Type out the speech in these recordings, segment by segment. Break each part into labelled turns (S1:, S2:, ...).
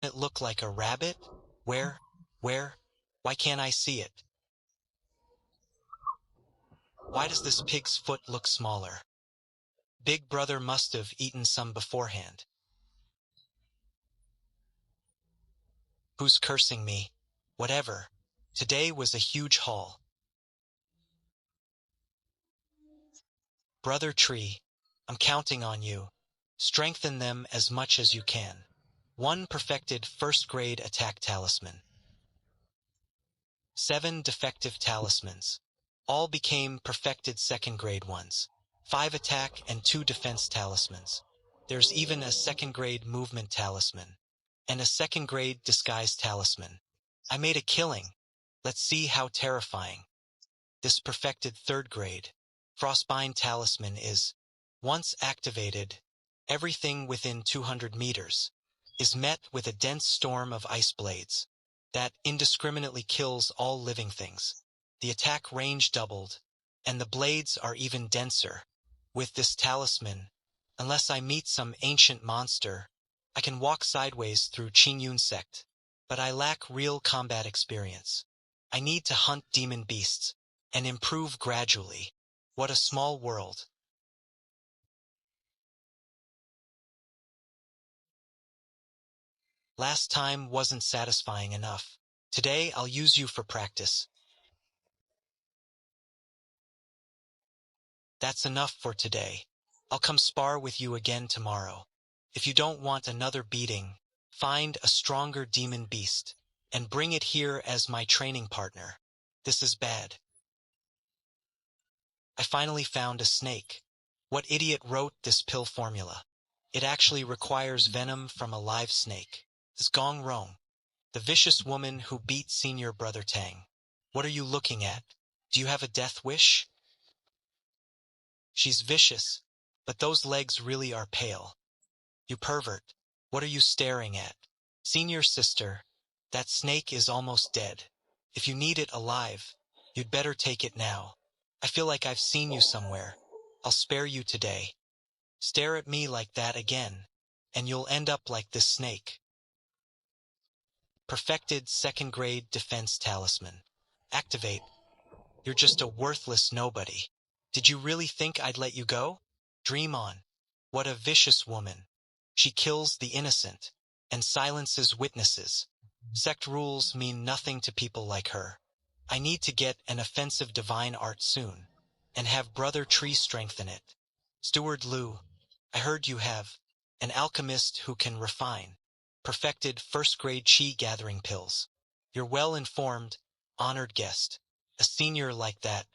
S1: It look like a rabbit? Where? Where? Why can't I see it? Why does this pig's foot look smaller? Big brother must have eaten some beforehand. Who's cursing me? Whatever. Today was a huge haul. Brother Tree, I'm counting on you. Strengthen them as much as you can. 1 perfected first-grade attack talisman. 7 defective talismans. All became perfected second-grade ones. 5 attack and 2 defense talismans. There's even a second-grade movement talisman. And a second-grade disguise talisman. I made a killing. Let's see how terrifying. This perfected third-grade Frostbind talisman is, once activated, everything within 200 meters is met with a dense storm of ice blades that indiscriminately kills all living things. The attack range doubled, and the blades are even denser. With this talisman, unless I meet some ancient monster, I can walk sideways through Qingyun sect, but I lack real combat experience. I need to hunt demon beasts and improve gradually. What a small world. Last time wasn't satisfying enough. Today I'll use you for practice. That's enough for today. I'll come spar with you again tomorrow. If you don't want another beating, find a stronger demon beast and bring it here as my training partner. This is bad. I finally found a snake. What idiot wrote this pill formula? It actually requires venom from a live snake. This gong wrong. The vicious woman who beat senior brother Tang. What are you looking at? Do you have a death wish? She's vicious, but those legs really are pale. You pervert. What are you staring at? Senior sister, that snake is almost dead. If you need it alive, you'd better take it now. I feel like I've seen you somewhere. I'll spare you today. Stare at me like that again, and you'll end up like this snake. Perfected second-grade defense talisman. Activate. You're just a worthless nobody. Did you really think I'd let you go? Dream on. What a vicious woman. She kills the innocent and silences witnesses. Sect rules mean nothing to people like her. I need to get an offensive divine art soon, and have Brother Tree strengthen it. Steward Lu, I heard you have an alchemist who can refine perfected first-grade chi gathering pills. You're well-informed, honored guest. A senior like that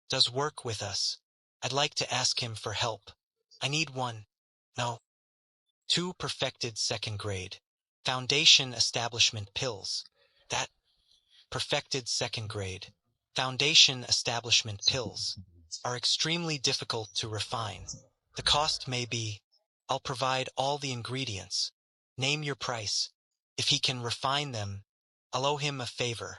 S1: does work with us. I'd like to ask him for help. I need 2 perfected second-grade foundation establishment pills. That perfected second-grade foundation establishment pills are extremely difficult to refine. The cost may be, I'll provide all the ingredients. Name your price. If he can refine them, I'll owe him a favor.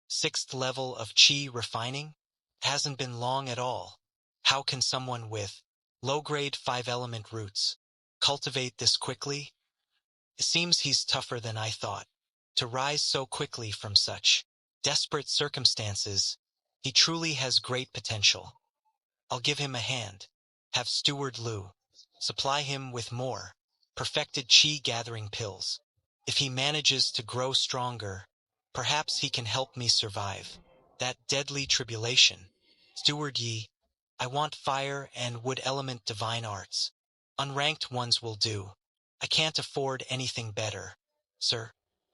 S1: 6th level of chi refining? Hasn't been long at all. How can someone with low-grade 5-element roots cultivate this quickly? It seems he's tougher than I thought. To rise so quickly from such desperate circumstances, he truly has great potential. I'll give him a hand. Have Steward Lu supply him with more perfected chi gathering pills. If he manages to grow stronger, perhaps he can help me survive that deadly tribulation. Steward Yi, I want fire and wood element divine arts. Unranked ones will do. I can't afford anything better. Sir,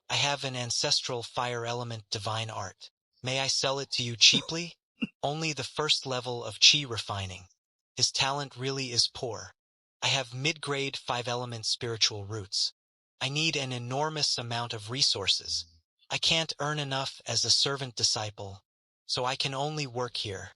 S1: I have an ancestral fire element divine art. May I sell it to you cheaply? Only the first level of chi refining. His talent really is poor. I have mid-grade 5-element spiritual roots. I need an enormous amount of resources. I can't earn enough as a servant disciple, so I can only work here.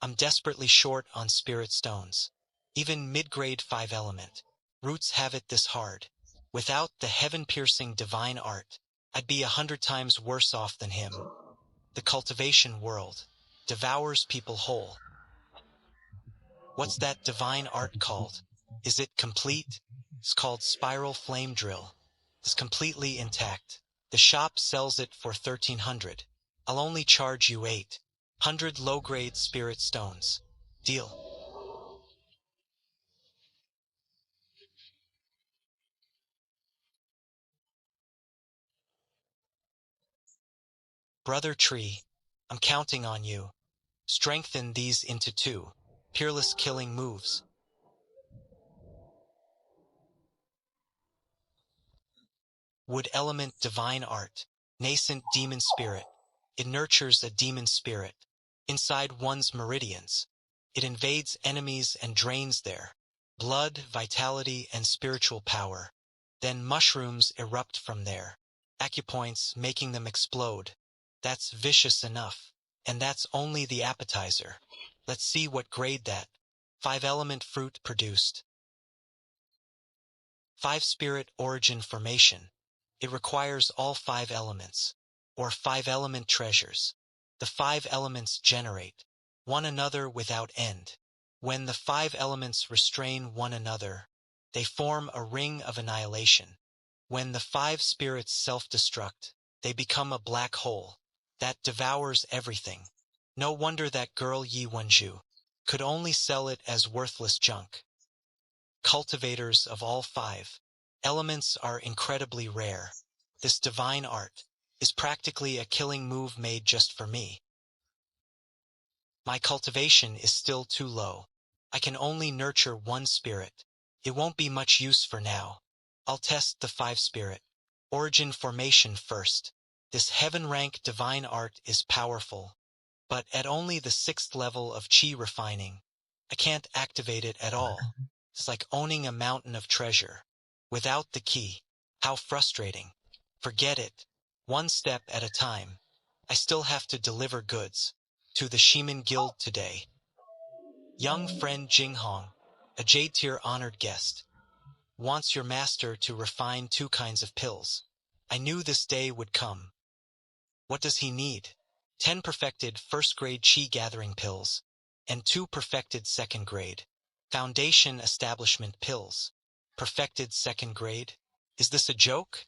S1: I'm desperately short on spirit stones. Even mid-grade 5-element roots have it this hard. Without the heaven-piercing divine art, I'd be 100 times worse off than him. The cultivation world devours people whole. What's that divine art called? Is it complete? It's called Spiral Flame Drill. It's completely intact. The shop sells it for 1,300. I'll only charge you 800 low-grade spirit stones. Deal. Brother Tree, I'm counting on you. Strengthen these into 2 peerless killing moves. Wood element divine art. Nascent demon spirit. It nurtures a demon spirit. Inside one's meridians. It invades enemies and drains their blood, vitality, and spiritual power. Then mushrooms erupt from there. Acupoints making them explode. That's vicious enough. And that's only the appetizer. Let's see what grade that 5-element fruit produced. 5-spirit origin formation. It requires all 5 elements, or 5-element treasures. The 5 elements generate one another without end. When the 5 elements restrain one another, they form a ring of annihilation. When the 5 spirits self-destruct, they become a black hole that devours everything. No wonder that girl Yi Wenju could only sell it as worthless junk. Cultivators of all 5 elements are incredibly rare. This divine art is practically a killing move made just for me. My cultivation is still too low. I can only nurture 1 spirit. It won't be much use for now. I'll test the 5-spirit origin formation first. This heaven rank divine art is powerful, but at only the 6th level of chi refining. I can't activate it at all. It's like owning a mountain of treasure without the key. How frustrating. Forget it. 1 step at a time. I still have to deliver goods to the Shaman Guild today. Young friend Jinghong, a Jade-tier honored guest, wants your master to refine 2 kinds of pills. I knew this day would come. What does he need? 10 perfected first-grade chi gathering pills, and 2 perfected second-grade foundation establishment pills. Perfected second-grade? Is this a joke?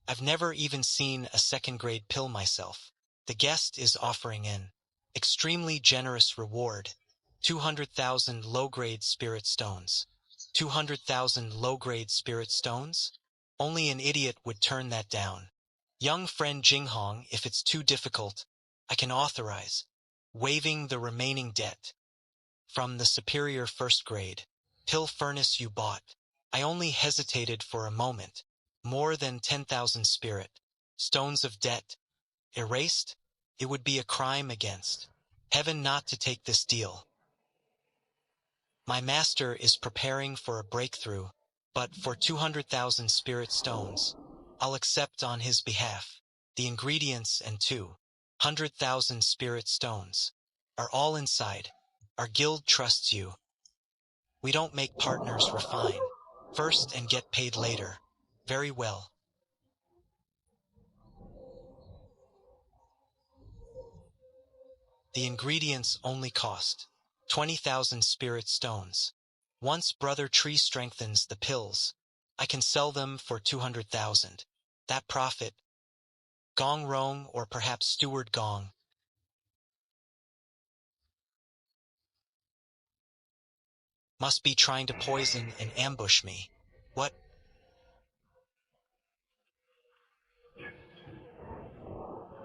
S1: I've never even seen a second-grade pill myself. The guest is offering an extremely generous reward. 200,000 low-grade spirit stones. 200,000 low-grade spirit stones? Only an idiot would turn that down. Young friend Jinghong, if it's too difficult, I can authorize waiving the remaining debt from the superior first grade pill furnace you bought. I only hesitated for a moment. More than 10,000 spirit stones of debt erased? It would be a crime against heaven not to take this deal. My master is preparing for a breakthrough, but for 200,000 spirit stones, I'll accept on his behalf. The ingredients and 200,000 spirit stones are all inside. Our guild trusts you. We don't make partners refine first and get paid later. Very well. The ingredients only cost 20,000 spirit stones. Once Brother Tree strengthens the pills, I can sell them for 200,000. That profit, Gong Rong or perhaps Steward Gong, must be trying to poison and ambush me. What?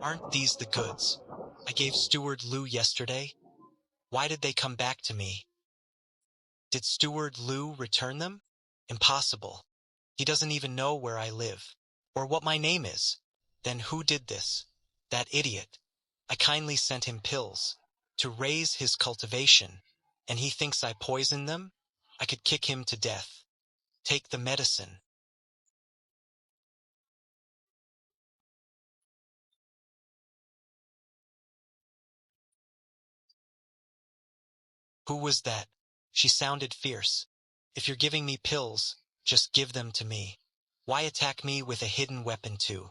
S1: Aren't these the goods I gave Steward Lu yesterday? Why did they come back to me? Did Steward Lu return them? Impossible. He doesn't even know where I live, or what my name is. Then who did this? That idiot. I kindly sent him pills to raise his cultivation, and he thinks I poisoned them? I could kick him to death. Take the medicine. Who was that? She sounded fierce. If you're giving me pills, just give them to me. Why attack me with a hidden weapon too?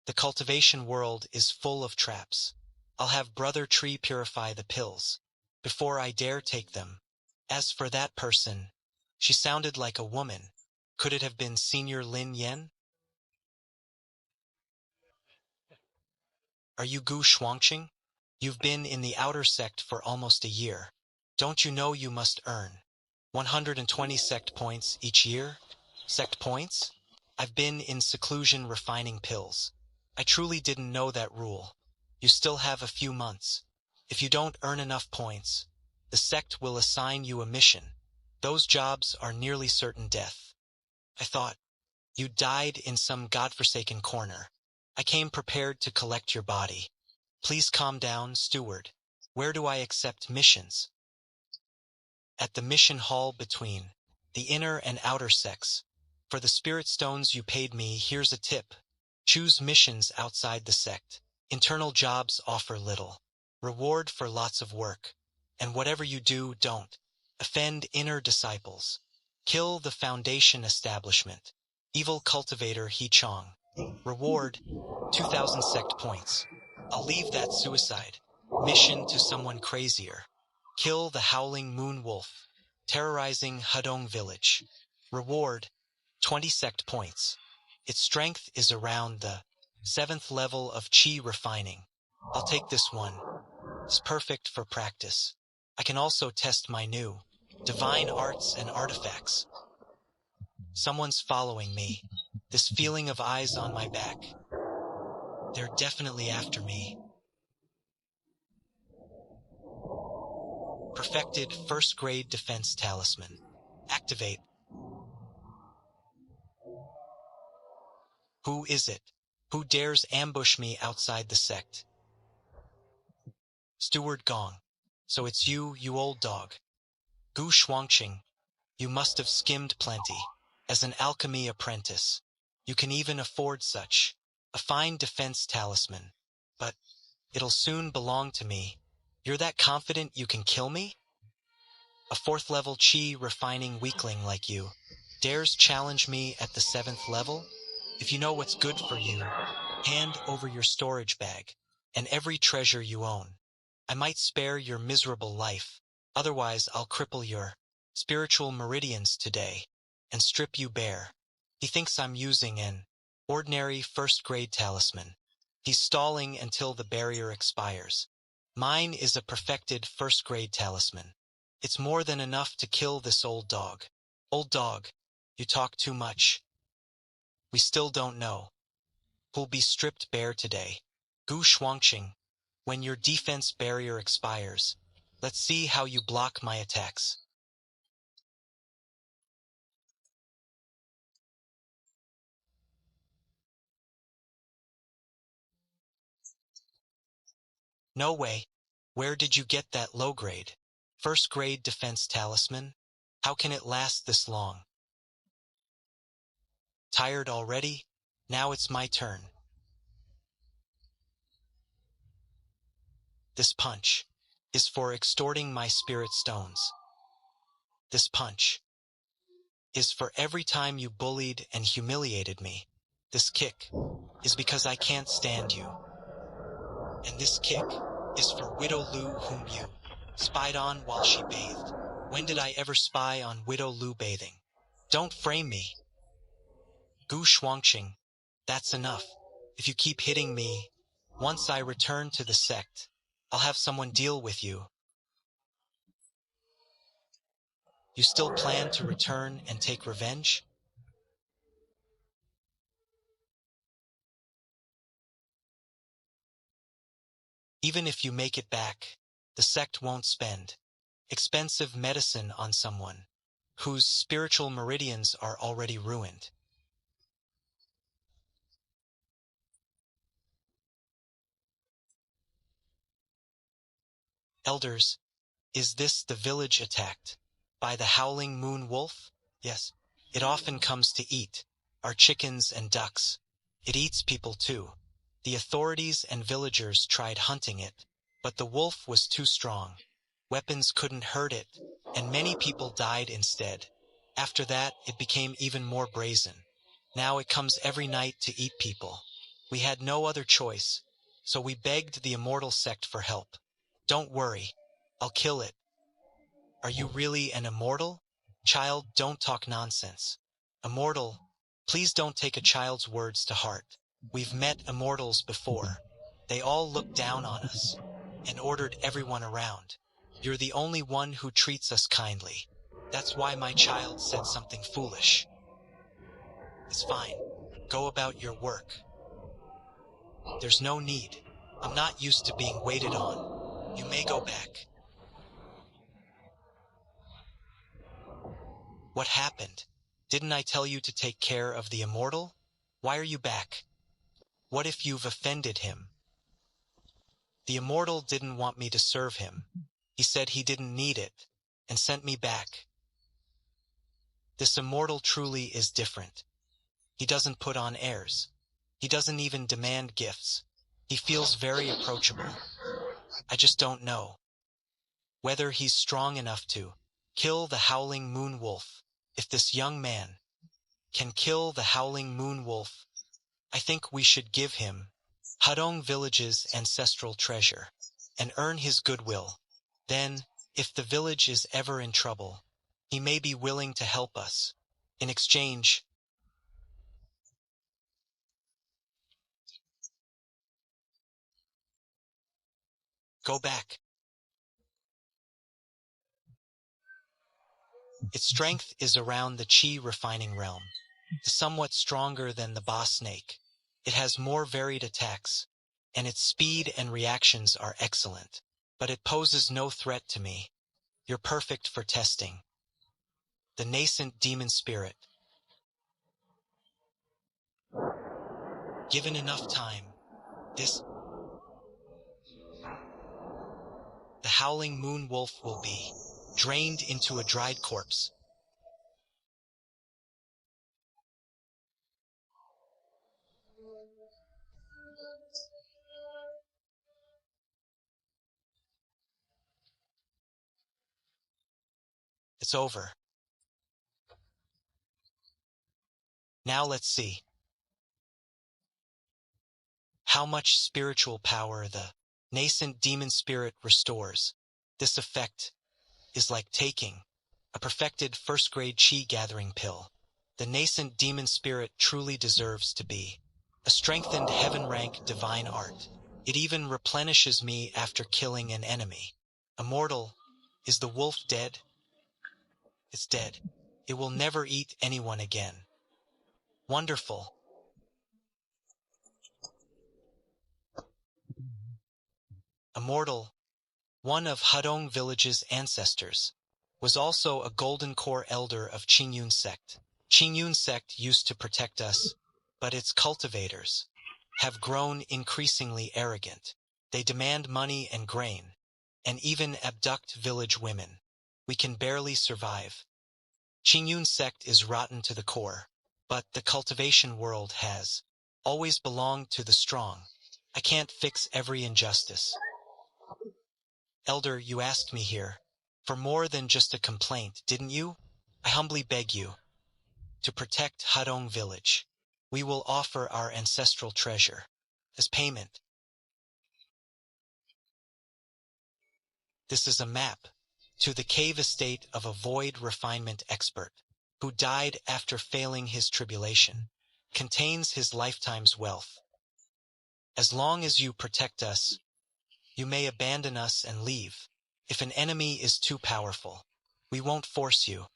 S1: The cultivation world is full of traps. I'll have Brother Tree purify the pills before I dare take them. As for that person, She sounded like a woman. Could it have been Senior Lin Yen? Are you Gu Shuangqing? You've been in the outer sect for almost a year. Don't you know you must earn 120 sect points each year? Sect points? I've been in seclusion refining pills. I truly didn't know that rule. You still have a few months. If you don't earn enough points, the sect will assign you a mission. Those jobs are nearly certain death. I thought you died in some godforsaken corner. I came prepared to collect your body. Please calm down, steward. Where do I accept missions? At the mission hall between the inner and outer sects. For the spirit stones you paid me, here's a tip. Choose missions outside the sect. Internal jobs offer little reward for lots of work. And whatever you do, don't offend inner disciples. Kill the foundation establishment. Evil cultivator He Chong. Reward 2,000 sect points. I'll leave that suicide mission to someone crazier. Kill the howling moon wolf, terrorizing Hudong village. Reward 20 sect points. Its strength is around the 7th level of chi refining. I'll take this one. It's perfect for practice. I can also test my new divine arts and artifacts. Someone's following me. This feeling of eyes on my back. They're definitely after me. Perfected first grade defense talisman. Activate. Who is it? Who dares ambush me outside the sect? Steward Gong. So it's you, you old dog. Gu Shuangqing. You must have skimmed plenty. As an alchemy apprentice, you can even afford such a fine defense talisman. But it'll soon belong to me. You're that confident you can kill me? A 4th level chi refining weakling like you dares challenge me at the 7th level? If you know what's good for you, hand over your storage bag and every treasure you own. I might spare your miserable life. Otherwise, I'll cripple your spiritual meridians today and strip you bare. He thinks I'm using an ordinary first-grade talisman. He's stalling until the barrier expires. Mine is a perfected first-grade talisman. It's more than enough to kill this old dog. Old dog, you talk too much. We still don't know who'll be stripped bare today. Gu Shuangqing, when your defense barrier expires, let's see how you block my attacks. No way. Where did you get that low-grade, first-grade defense talisman? How can it last this long? Tired already? Now it's my turn. This punch is for extorting my spirit stones. This punch is for every time you bullied and humiliated me. This kick is because I can't stand you. And this kick is for Widow Lu whom you spied on while she bathed. When did I ever spy on Widow Lu bathing? Don't frame me. Gu Shuangqing, that's enough. If you keep hitting me, once I return to the sect, I'll have someone deal with you. You still plan to return and take revenge? Even if you make it back, the sect won't spend expensive medicine on someone whose spiritual meridians are already ruined. Elders, is this the village attacked by the howling moon wolf? Yes. It often comes to eat our chickens and ducks. It eats people too. The authorities and villagers tried hunting it, but the wolf was too strong. Weapons couldn't hurt it, and many people died instead. After that, it became even more brazen. Now it comes every night to eat people. We had no other choice, so we begged the immortal sect for help. Don't worry, I'll kill it. Are you really an immortal? Child, don't talk nonsense. Immortal, please don't take a child's words to heart. We've met immortals before. They all looked down on us and ordered everyone around. You're the only one who treats us kindly. That's why my child said something foolish. It's fine. Go about your work. There's no need. I'm not used to being waited on. You may go back. What happened? Didn't I tell you to take care of the immortal? Why are you back? What if you've offended him? The immortal didn't want me to serve him. He said he didn't need it, and sent me back. This immortal truly is different. He doesn't put on airs. He doesn't even demand gifts. He feels very approachable. I just don't know whether he's strong enough to kill the howling moon wolf. If this young man can kill the howling moon wolf, I think we should give him Hadong Village's ancestral treasure and earn his goodwill. Then, if the village is ever in trouble, he may be willing to help us. In exchange, go back. Its strength is around the chi refining realm, somewhat stronger than the boss snake. It has more varied attacks, and its speed and reactions are excellent. But it poses no threat to me. You're perfect for testing. The nascent demon spirit. Given enough time, the howling moon wolf will be drained into a dried corpse. It's over. Now let's see how much spiritual power the nascent demon spirit restores. This effect is like taking a perfected first-grade chi gathering pill. The nascent demon spirit truly deserves to be a strengthened heaven-rank divine art. It even replenishes me after killing an enemy. Immortal, is the wolf dead? It's dead. It will never eat anyone again. Wonderful. Immortal, one of Hadong Village's ancestors, was also a Golden Core elder of Qingyun sect. Qingyun sect used to protect us, but its cultivators have grown increasingly arrogant. They demand money and grain, and even abduct village women. We can barely survive. Qingyun sect is rotten to the core, but the cultivation world has always belonged to the strong. I can't fix every injustice. Elder, you asked me here for more than just a complaint, didn't you? I humbly beg you to protect Hadong Village. We will offer our ancestral treasure as payment. This is a map to the cave estate of a void refinement expert who died after failing his tribulation. Contains his lifetime's wealth. As long as you protect us, you may abandon us and leave. If an enemy is too powerful, we won't force you.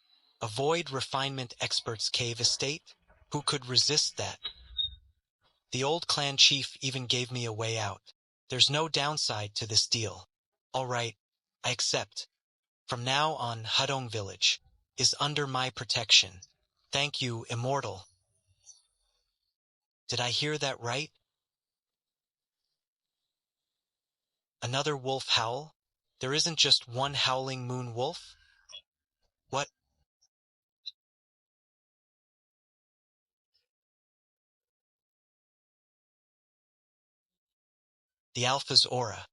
S1: A void refinement expert's cave estate? Who could resist that? The old clan chief even gave me a way out. There's no downside to this deal. All right, I accept. From now on, Hadong Village is under my protection. Thank you, Immortal. Did I hear that right? Another wolf howl? There isn't just one howling moon wolf? What? The Alpha's aura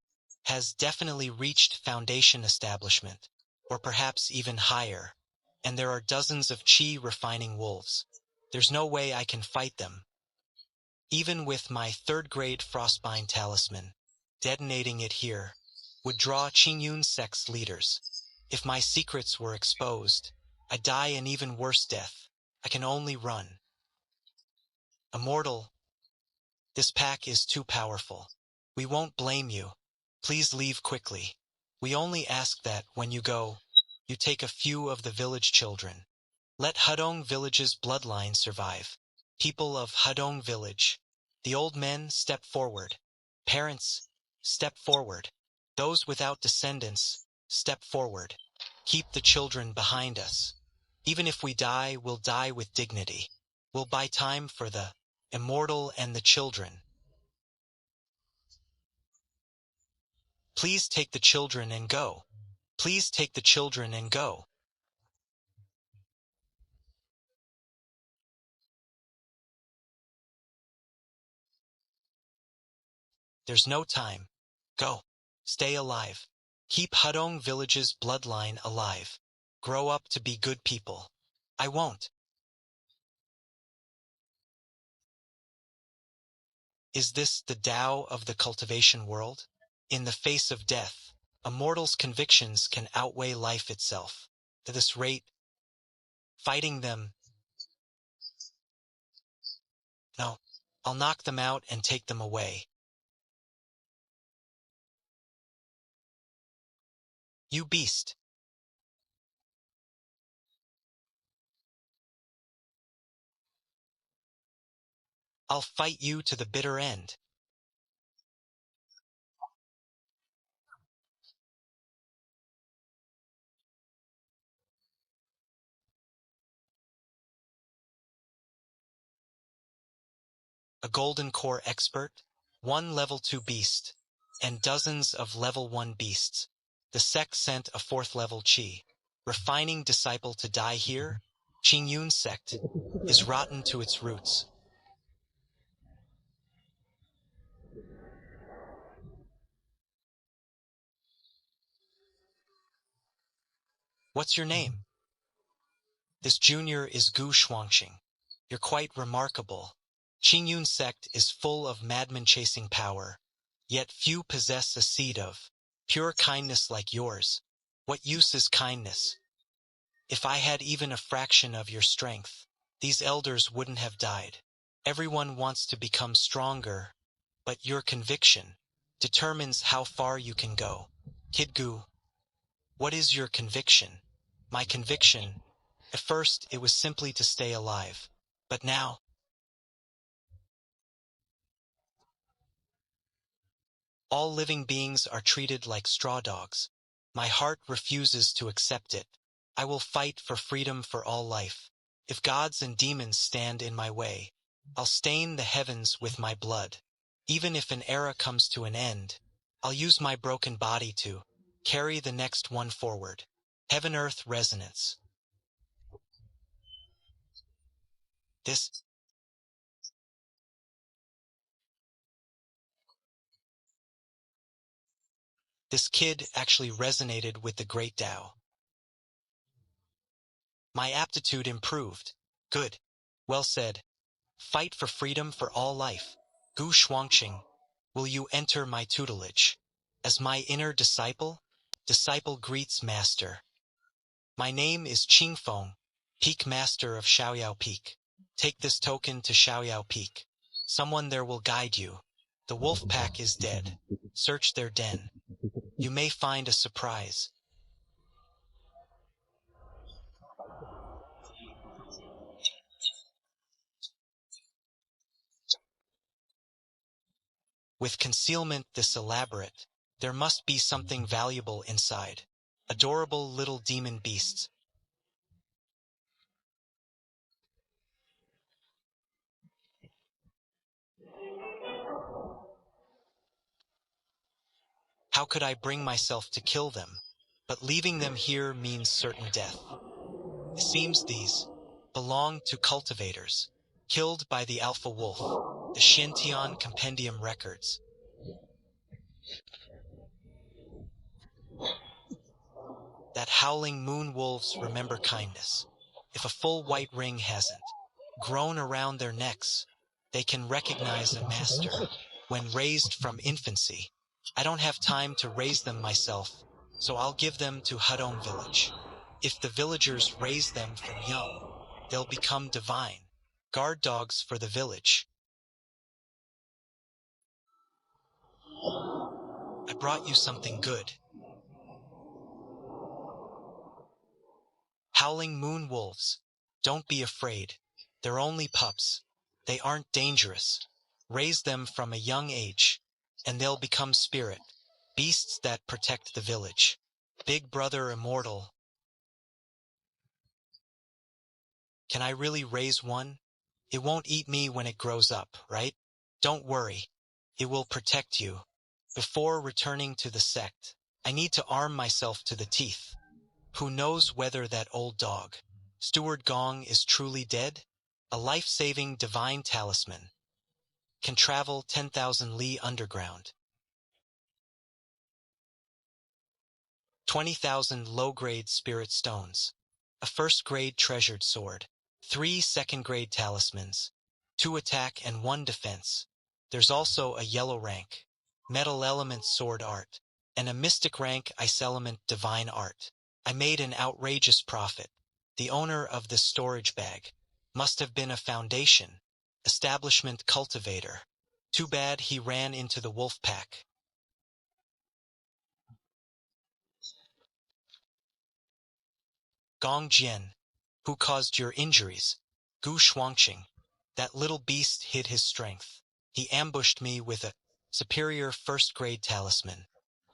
S1: has definitely reached foundation establishment, or perhaps even higher, and there are dozens of chi refining wolves. There's no way I can fight them. Even with my third-grade frostbind talisman, detonating it here would draw Qingyun sect's leaders. If my secrets were exposed, I die an even worse death. I can only run. Immortal, this pack is too powerful. We won't blame you. Please leave quickly. We only ask that, when you go, you take a few of the village children. Let Hudong village's bloodline survive. People of Hudong village. The old men step forward. Parents, step forward. Those without descendants, step forward. Keep the children behind us. Even if we die, we'll die with dignity. We'll buy time for the immortal and the children. Please take the children and go. Please take the children and go. There's no time. Go. Stay alive. Keep Hudong village's bloodline alive. Grow up to be good people. I won't. Is this the Tao of the cultivation world? In the face of death, a mortal's convictions can outweigh life itself. At this rate, fighting them, no, I'll knock them out and take them away. You beast. I'll fight you to the bitter end. A golden core expert, one level 2 beast, and dozens of level 1 beasts. The sect sent a 4th level chi. Refining disciple to die here? Qingyun sect is rotten to its roots. What's your name? This junior is Gu Shuangqing. You're quite remarkable. Qingyun sect is full of madmen chasing power, yet few possess a seed of pure kindness like yours. What use is kindness? If I had even a fraction of your strength, these elders wouldn't have died. Everyone wants to become stronger, but your conviction determines how far you can go. Kid Gu, what is your conviction? My conviction, at first it was simply to stay alive. But now, all living beings are treated like straw dogs. My heart refuses to accept it. I will fight for freedom for all life. If gods and demons stand in my way, I'll stain the heavens with my blood. Even if an era comes to an end, I'll use my broken body to carry the next one forward. Heaven-Earth resonance. This kid actually resonated with the great Tao. My aptitude improved. Good. Well said. Fight for freedom for all life. Gu Shuangqing, will you enter my tutelage? As my inner disciple? Disciple greets master. My name is Qingfeng, Peak Master of Xiaoyao Peak. Take this token to Xiaoyao Peak. Someone there will guide you. The wolf pack is dead. Search their den. You may find a surprise. With concealment this elaborate, there must be something valuable inside. Adorable little demon beasts. How could I bring myself to kill them? But leaving them here means certain death. It seems these belong to cultivators, killed by the alpha wolf, the Shintian Compendium records. That howling moon wolves remember kindness. If a full white ring hasn't grown around their necks, they can recognize a master when raised from infancy. I don't have time to raise them myself, so I'll give them to Hudong village. If the villagers raise them from young, they'll become divine. Guard dogs for the village. I brought you something good. Howling moon wolves. Don't be afraid. They're only pups. They aren't dangerous. Raise them from a young age, and they'll become spirit, beasts that protect the village. Big brother immortal. Can I really raise one? It won't eat me when it grows up, right? Don't worry. It will protect you. Before returning to the sect, I need to arm myself to the teeth. Who knows whether that old dog, Steward Gong, is truly dead? A life-saving divine talisman. Can travel 10,000 li underground. 20,000 low-grade spirit stones. A first-grade treasured sword. 3 second-grade talismans. 2 attack and 1 defense. There's also a yellow rank, metal element sword art, and a mystic rank ice element divine art. I made an outrageous profit. The owner of this storage bag must have been a foundation, establishment cultivator. Too bad he ran into the wolf pack. Gong Jian, who caused your injuries? Gu Shuangqing. That little beast hid his strength. He ambushed me with a superior first-grade talisman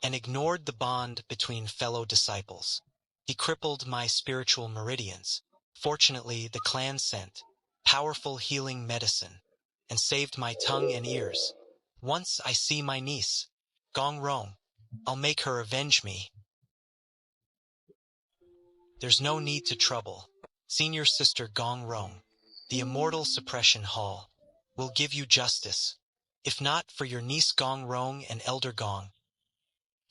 S1: and ignored the bond between fellow disciples. He crippled my spiritual meridians. Fortunately, the clan sent powerful healing medicine and saved my tongue and ears. Once I see my niece, Gong Rong, I'll make her avenge me. There's no need to trouble. Senior Sister Gong Rong, the Immortal Suppression Hall, will give you justice. If not for your niece Gong Rong and Elder Gong,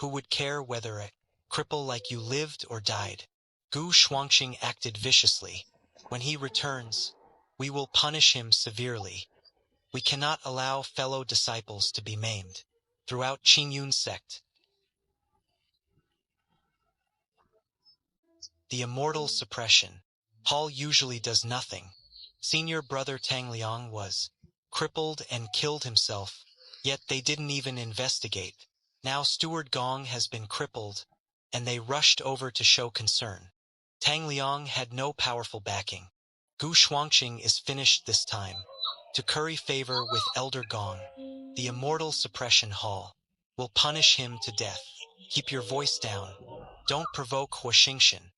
S1: who would care whether a cripple like you lived or died? Gu Shuangqing acted viciously. When he returns, we will punish him severely. We cannot allow fellow disciples to be maimed. Throughout Qingyun sect, the Immortal Suppression Hall usually does nothing. Senior brother Tang Liang was crippled and killed himself, yet they didn't even investigate. Now Steward Gong has been crippled, and they rushed over to show concern. Tang Liang had no powerful backing. Gu Shuangqing is finished this time. To curry favor with Elder Gong, the Immortal Suppression Hall will punish him to death. Keep your voice down. Don't provoke Huaxingxian.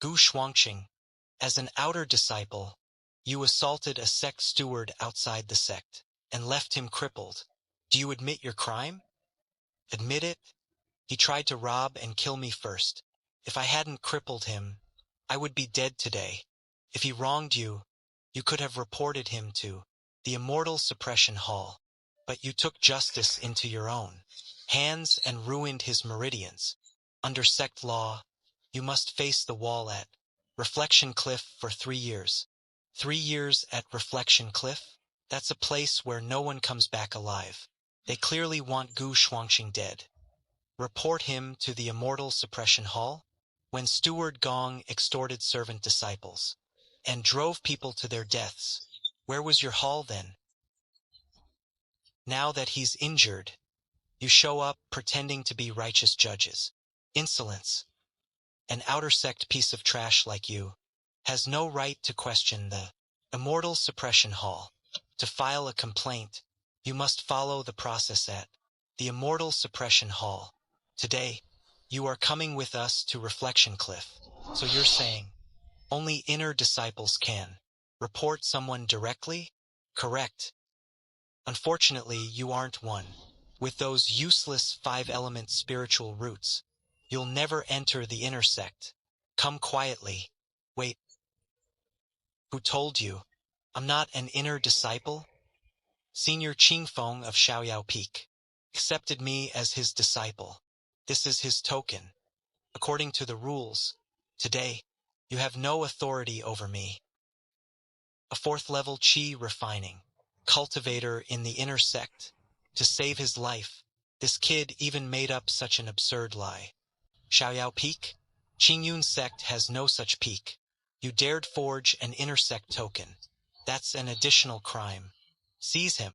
S1: Gu Shuangqing, as an outer disciple, you assaulted a sect steward outside the sect and left him crippled. Do you admit your crime? Admit it? He tried to rob and kill me first. If I hadn't crippled him, I would be dead today. If he wronged you, you could have reported him to the Immortal Suppression Hall, but you took justice into your own hands and ruined his meridians. Under sect law, you must face the wall at Reflection Cliff for 3 years. 3 years at Reflection Cliff? That's a place where no one comes back alive. They clearly want Gu Shuangqing dead. Report him to the Immortal Suppression Hall? When Steward Gong extorted servant disciples and drove people to their deaths, where was your hall then? Now that he's injured, you show up pretending to be righteous judges. Insolence. An outer sect piece of trash like you has no right to question the Immortal Suppression Hall. To file a complaint, you must follow the process at the Immortal Suppression Hall. Today, you are coming with us to Reflection Cliff. So you're saying, only inner disciples can report someone directly? Correct. Unfortunately, you aren't one. With those useless 5-element spiritual roots, you'll never enter the inner sect. Come quietly. Wait. Who told you? I'm not an inner disciple? Senior Qingfeng of Xiaoyao Peak accepted me as his disciple. This is his token. According to the rules, today, you have no authority over me. A 4th-level Qi refining cultivator in the inner sect. To save his life, this kid even made up such an absurd lie. Xiaoyao Peak? Qingyun's sect has no such peak. You dared forge an intersect token. That's an additional crime. Seize him.